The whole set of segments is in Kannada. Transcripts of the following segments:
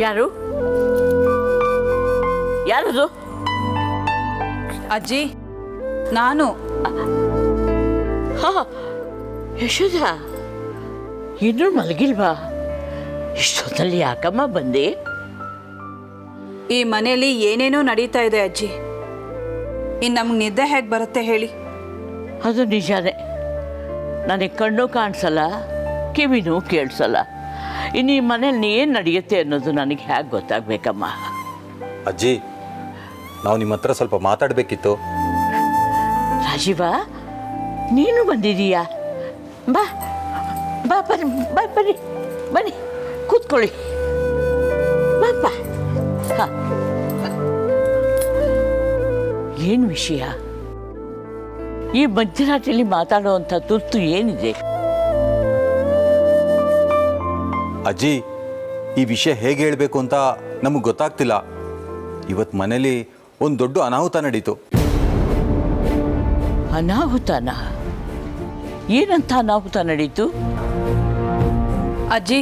ಯಾರು ಯಾರದು? ಅಜ್ಜಿ, ನಾನು. ಹಾ, ಯಶೋಧ, ಇನ್ನೂ ಮಲಗಿಲ್ವಾ? ಇಷ್ಟೊತ್ತಲ್ಲಿ ಯಾಕಮ್ಮ ಬಂದೆ? ಈ ಮನೆಯಲ್ಲಿ ಏನೇನೋ ನಡೀತಾ ಇದೆ ಅಜ್ಜಿ. ಇನ್ನು ನಮ್ಗೆ ನಿದ್ದೆ ಹೇಗೆ ಬರುತ್ತೆ ಹೇಳಿ? ಅದು ನಿಜಾನೇ. ನನಗೆ ಕಣ್ಣು ಕಾಣಿಸಲ್ಲ, ಕಿವಿನೂ ಕೇಳಿಸಲ್ಲ. ಇನ್ನು ಈ ಮನೇಲಿ ಏನು ನಡೆಯುತ್ತೆ ಅನ್ನೋದು ನನಗೆ ಹೇಗೆ ಗೊತ್ತಾಗಬೇಕಮ್ಮ? ಅಜ್ಜಿ, ನಾವು ನಿಮ್ಮ ಹತ್ರ ಸ್ವಲ್ಪ ಮಾತಾಡಬೇಕಿತ್ತು. ರಾಜೀವ, ನೀನು ಬಂದಿದೀಯಾ? ಬಾ ಬಾ, ಬನ್ನಿ ಬಾ, ಬನ್ನಿ ಬನ್ನಿ, ಕೂತ್ಕೊಳ್ಳಿ. ಬಾಪ್ಪ. ಹಾಂ, ಏನು ವಿಷಯ? ಈ ಮಧ್ಯರಾತ್ರಿಯಲ್ಲಿ ಮಾತಾಡುವಂಥ ತುರ್ತು ಏನಿದೆ? ಅಜ್ಜಿ, ಈ ವಿಷಯ ಹೇಗೆ ಹೇಳಬೇಕು ಅಂತ ನಮಗೆ ಗೊತ್ತಾಗ್ತಿಲ್ಲ. ಇವತ್ತು ಮನೇಲಿ ಒಂದು ದೊಡ್ಡ ಅನಾಹುತ ನಡೀತು. ಅನಾಹುತನ? ಏನಂತ ಅನಾಹುತ ನಡೀತು? ಅಜ್ಜಿ,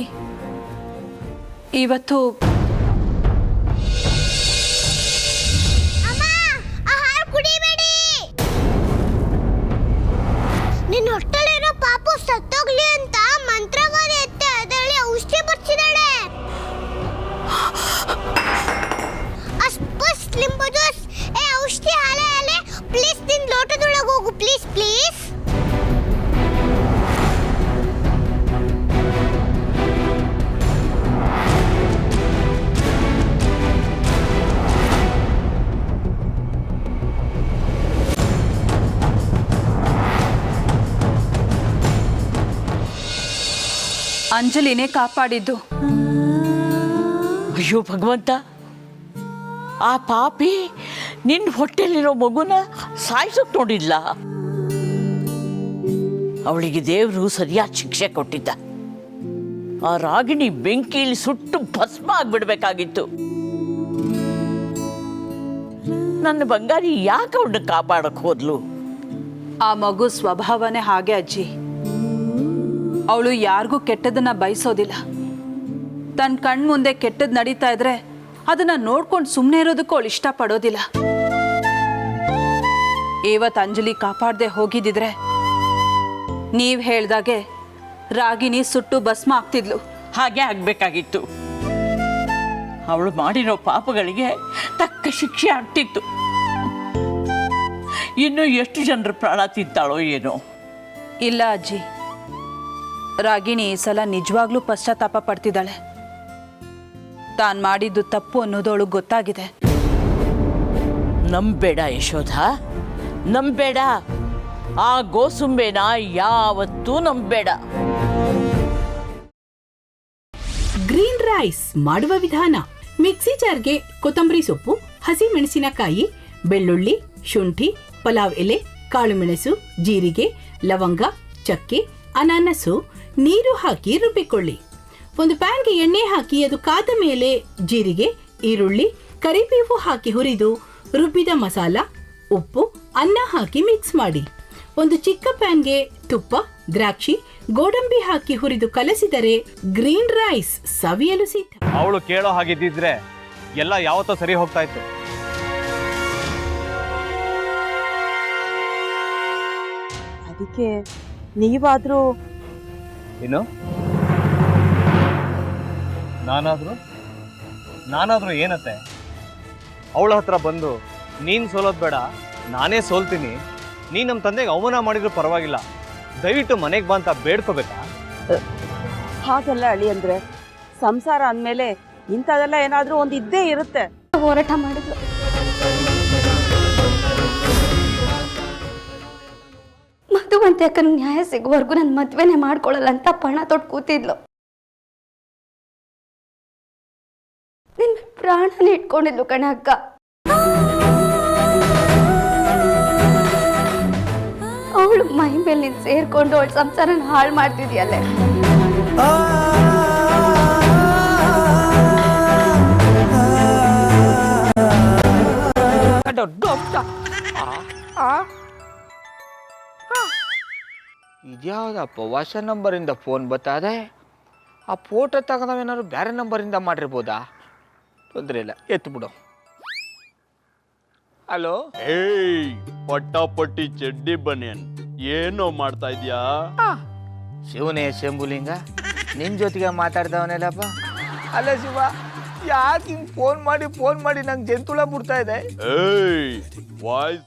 ಇವತ್ತು ನಿನ್ನ ಹೊಟ್ಟೆಲಿರೋ ಪಾಪು ಸತ್ತೋಗ್ಲಿ ಅಂತ ಮಂತ್ರವಾದ ಎತ್ತೆ ಅದರಲ್ಲಿ ಔಷಧಿ ಬರ್ಸಿದಾಳೆ. ಅಸ್ಪಸ್ ಲಿಂಬು ಜ್ಯೂಸ್. ಔಷಧಿ ಹಾಲೆ ಪ್ಲೀಸ್ ನಿನ್ ಲೋಟದೊಳಗೆ ಹೋಗು, ಪ್ಲೀಸ್ ಪ್ಲೀಸ್. ಅಂಜಲಿನೇ ಕಾಪಾಡಿದ್ದು. ಅಯ್ಯೋ ಭಗವಂತ, ಆ ಪಾಪಿ ನಿನ್ನ ಹೊಟ್ಟೆಲಿರೋ ಮಗುನ ಸಾಯಿಸೋಕೆ ನೋಡಿಲ್ಲ. ಅವಳಿಗೆ ದೇವರು ಸರಿಯಾದ ಶಿಕ್ಷೆ ಕೊಟ್ಟಿದ್ದ. ಆ ರಾಗಿಣಿ ಬೆಂಕಿಯಲ್ಲಿ ಸುಟ್ಟು ಭಸ್ಮ ಆಗ್ಬಿಡ್ಬೇಕಾಗಿತ್ತು. ನನ್ನ ಬಂಗಾರಿ ಯಾಕೆ ಅವಳನ್ನ ಕಾಪಾಡಕ್ಕೆ ಹೋದ್ಲು? ಆ ಮಗು ಸ್ವಭಾವನೇ ಹಾಗೆ ಅಜ್ಜಿ. ಅವಳು ಯಾರಿಗೂ ಕೆಟ್ಟದನ್ನ ಬಯಸೋದಿಲ್ಲ. ತನ್ನ ಕಣ್ಮುಂದೆ ಕೆಟ್ಟದ್ದು ನಡೀತಾ ಇದ್ರೆ ಅದನ್ನ ನೋಡ್ಕೊಂಡು ಸುಮ್ಮನೆ ಇರೋದಕ್ಕೂ ಅವಳು ಇಷ್ಟಪಡೋದಿಲ್ಲ. ಇವತ್ತು ಅಂಜಲಿ ಕಾಪಾಡದೆ ಹೋಗಿದ್ದಿದ್ರೆ ನೀವು ಹೇಳ್ದಾಗೆ ರಾಗಿಣಿ ಸುಟ್ಟು ಭಸ್ಮ ಆಗ್ತಿದ್ಲು. ಹಾಗೆ ಆಗ್ಬೇಕಾಗಿತ್ತು. ಅವಳು ಮಾಡಿರೋ ಪಾಪಗಳಿಗೆ ತಕ್ಕ ಶಿಕ್ಷೆ ಆಗ್ತಿತ್ತು. ಇನ್ನು ಎಷ್ಟು ಜನರ ಪ್ರಾಣ ತಿಂತಾಳೋ ಏನೋ. ಇಲ್ಲ ಅಜ್ಜಿ, ರಾಗಿಣಿ ಈ ಸಲ ನಿಜವಾಗ್ಲೂ ಪಶ್ಚಾತ್ತಾಪ ಪಡ್ತಿದ್ದಾಳೆ. ತಾನು ಮಾಡಿದ್ದು ತಪ್ಪು ಅನ್ನೋದು ಅವಳು ಗೊತ್ತಾಗಿದೆ. ನಂಬೇಡ ಯಶೋಧ, ನಂಬೇಡ. ಆ ಗೋಸುಂಬೆನ ಯಾವತ್ತೂ ನಂಬೇಡ. ಗ್ರೀನ್ ರೈಸ್ ಮಾಡುವ ವಿಧಾನ: ಮಿಕ್ಸಿ ಜಾರ್ಗೆ ಕೊತ್ತಂಬರಿ ಸೊಪ್ಪು, ಹಸಿ ಮೆಣಸಿನಕಾಯಿ, ಬೆಳ್ಳುಳ್ಳಿ, ಶುಂಠಿ, ಪಲಾವ್ ಎಲೆ, ಕಾಳುಮೆಣಸು, ಜೀರಿಗೆ, ಲವಂಗ, ಚಕ್ಕೆ, ಅನಾನಸು, ನೀರು ಹಾಕಿ ರುಬ್ಬಿಕೊಳ್ಳಿ. ಒಂದು ಪ್ಯಾನ್ಗೆ ಎಣ್ಣೆ ಹಾಕಿ ಅದು ಕಾದ ಮೇಲೆ ಜೀರಿಗೆ, ಈರುಳ್ಳಿ, ಕರಿಬೇವು ಹಾಕಿ ಹುರಿದು ರುಬ್ಬಿದ ಮಸಾಲ, ಉಪ್ಪು, ಅನ್ನ ಹಾಕಿ ಮಿಕ್ಸ್ ಮಾಡಿ. ಒಂದು ಚಿಕ್ಕ ಪ್ಯಾನ್ಗೆ ತುಪ್ಪ, ದ್ರಾಕ್ಷಿ, ಗೋಡಂಬಿ ಹಾಕಿ ಹುರಿದು ಕಲಸಿದರೆ ಗ್ರೀನ್ ರೈಸ್ ಸವಿಯಲು ಸಿದ್ಧ. ಅವಳು ಕೇಳೋ ಹಾಗಿದ್ದಿದ್ರೆ ಎಲ್ಲ ಯಾವತ್ತೋ ಸರಿ ಹೋಗ್ತಾ ಇತ್ತು. ಅದಕ್ಕೆ ನೀವಾದ್ರೂ ಏನು? ನಾನಾದ್ರೂ ಏನತ್ತೆ? ಅವಳ ಹತ್ರ ಬಂದು ನೀನು ಸೋಲೋದು ಬೇಡ, ನಾನೇ ಸೋಲ್ತೀನಿ, ನೀನು ನಮ್ಮ ತಂದೆಗೆ ಅವಮಾನ ಮಾಡಿದ್ರು ಪರವಾಗಿಲ್ಲ, ದಯವಿಟ್ಟು ಮನೆಗೆ ಬಾ ಅಂತ ಬೇಡ್ಕೋಬೇಕಾ? ಹಾಗೆಲ್ಲ ಅಳಿ ಅಂದ್ರೆ ಸಂಸಾರ ಅಂದಮೇಲೆ ಇಂಥದೆಲ್ಲ ಏನಾದ್ರೂ ಒಂದು ಇದ್ದೇ ಇರುತ್ತೆ. ಹೋರಾಟ ಮಾಡಿದ್ಲು. ಮಧುವಂತೆ ಅಕ್ಕನ ನ್ಯಾಯ ಸಿಗುವವರೆಗೂ ನನ್ನ ಮದ್ವೆನೇ ಮಾಡ್ಕೊಳ್ಳಲ್ಲ ಅಂತ ಪಣ ತೊಟ್ಟು ಕೂತಿದ್ಲು. ನಿನ್ ಪ್ರಾಣನೇ ಇಟ್ಕೊಂಡಿದ್ಲು ಕಣೆ ಅಕ್ಕ. ಅವಳು ಮೈ ಮೇಲೆ ನೀನ್ ಸೇರ್ಕೊಂಡು ಅವಳ ಸಂಸಾರನ ಹಾಳು ಮಾಡ್ತಿದ್ಯಲ್ಲೇ. ಇದ್ಯಾವುದಪ್ಪ ಹೊಸ ನಂಬರಿಂದ ಫೋನ್ ಬರ್ತದೆ? ಆ ಫೋಟೋ ತಗೊಂಡವೇನಾದ್ರು ಬೇರೆ ನಂಬರಿಂದ ಮಾಡಿರ್ಬೋದಾ? ತೊಂದರೆ ಇಲ್ಲ ಎತ್ತು ಬಿಡು. ಹಲೋ, ಏಯ್ ಪಟ್ಟಾಪಟ್ಟಿ ಚಡ್ಡಿ ಬನಿಯನ್ ಏನೋ ಮಾಡ್ತಾ ಇದ್ಯಾ? ಶಿವನೇ ಶಂಭುಲಿಂಗ ನಿನ್ ಜೊತೆಗೆ ಮಾತಾಡ್ದವನೇಲಪ್ಪ. ಅಲ್ಲ ಶಿವ, ಯಾಕೆ ಹಿಂಗ್ ಫೋನ್ ಮಾಡಿ ನಂಗೆ ಜಂತುಳ ಬಿಡ್ತಾ ಇದೆ? ಏಯ್ ವಾಯ್ಸ್